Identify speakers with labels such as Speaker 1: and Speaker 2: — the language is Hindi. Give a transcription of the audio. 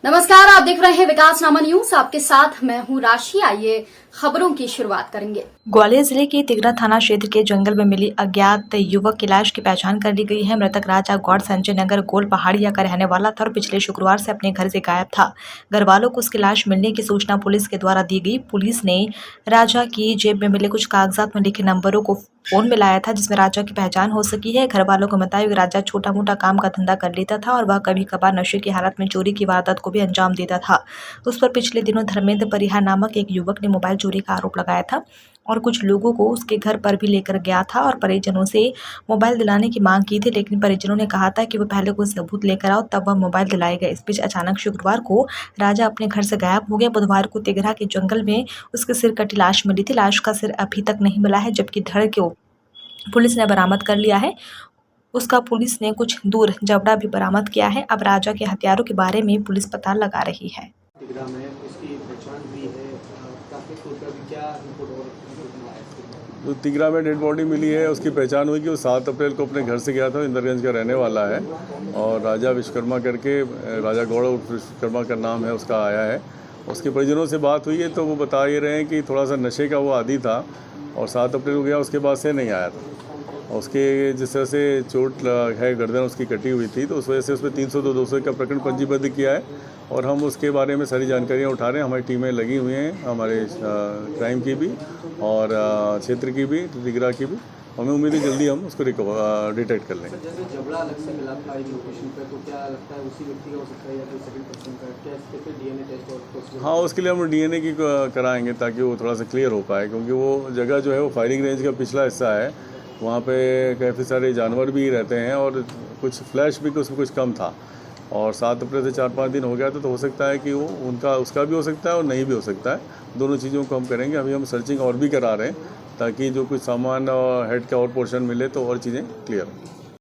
Speaker 1: नमस्कार, आप देख रहे हैं विकासनामा न्यूज। आपके साथ मैं हूं राशि। आइए खबरों की शुरुआत करेंगे।
Speaker 2: ग्वालियर जिले के तिगरा थाना क्षेत्र के जंगल में मिली अज्ञात युवक की लाश की पहचान कर ली गई है। मृतक राजा गौड़ संजय नगर गोल पहाड़िया का रहने वाला था और पिछले शुक्रवार से अपने घर से गायब था। घर वालों को उसकी लाश मिलने की सूचना पुलिस के द्वारा दी गई। पुलिस ने राजा की जेब में मिले कुछ कागजात में लिखे नंबरों को फोन में लाया था, जिसमें राजा की पहचान हो सकी है। घर वालों के मुताबिक राजा छोटा मोटा काम का धंधा कर लेता था और वह कभी कभार नशे की हालत में चोरी की वारदात को भी अंजाम देता था। उस पर पिछले दिनों धर्मेंद्र परिहार नामक एक युवक ने मोबाइल चोरी का आरोप लगाया था और कुछ लोगों को उसके घर पर भी लेकर गया था और परिजनों से मोबाइल दिलाने की मांग की थी, लेकिन परिजनों ने कहा था कि वह पहले कोई सबूत लेकर आओ तब वह मोबाइल दिलाए गए। इस बीच अचानक शुक्रवार को राजा अपने घर से गायब हो गया। बुधवार को तिगरा के जंगल में उसके सिर कटी लाश मिली थी। लाश का सिर अभी तक नहीं मिला है, जबकि धड़ को पुलिस ने बरामद कर लिया है। उसका पुलिस ने कुछ दूर जबड़ा भी बरामद किया है। अब राजा के हथियारों के बारे में पुलिस पता लगा रही है।
Speaker 3: तिगरा में उसकी पहचान हुई है, काफी क्या इनपुट और
Speaker 4: जो तिगरा में डेड बॉडी मिली है उसकी पहचान हुई कि वो 7 अप्रैल को अपने घर से गया था। इंदरगंज का रहने वाला है और राजा विश्वकर्मा करके, राजा गौड़ विश्वकर्मा का नाम है उसका, आया है। उसके परिजनों से बात हुई है तो वो बता ये रहे हैं कि थोड़ा सा नशे का वो आदी था और 7 अप्रैल को गया, उसके बाद से नहीं आया था। उसके जिस तरह से चोट है, गर्दन उसकी कटी हुई थी, तो उस वजह से उसमें 302 का प्रकरण पंजीबद्ध किया है और हम उसके बारे में सारी जानकारियाँ उठा रहे हैं। हमारी टीमें लगी हुई हैं, हमारे क्राइम की भी और क्षेत्र की भी, तिगरा की भी। हमें उम्मीद है जल्दी हम उसको डिटेक्ट कर लेंगे।
Speaker 3: जैसे जबड़ा अलग से मिला था एक लोकेशन पे, तो क्या लगता है उसी व्यक्ति का हो सकता है या फिर सेकंड पर्सन का? क्या इसके पे डीएनए टेस्ट और पॉसिबल?
Speaker 4: हाँ, उसके लिए हम डीएनए की कराएंगे ताकि वो थोड़ा सा क्लियर हो पाए, क्योंकि वो जगह जो है वो फायरिंग रेंज का पिछला हिस्सा है। वहाँ पे काफ़ी सारे जानवर भी रहते हैं और कुछ फ्लैश भी कुछ कम था और 7 अप्रैल से 4-5 दिन हो गया तो हो सकता है कि वो उसका भी हो सकता है और नहीं भी हो सकता है। दोनों चीज़ों को हम करेंगे। अभी हम सर्चिंग और भी करा रहे हैं ताकि जो कुछ सामान और हेड का और पोर्शन मिले तो और चीज़ें क्लियर हों।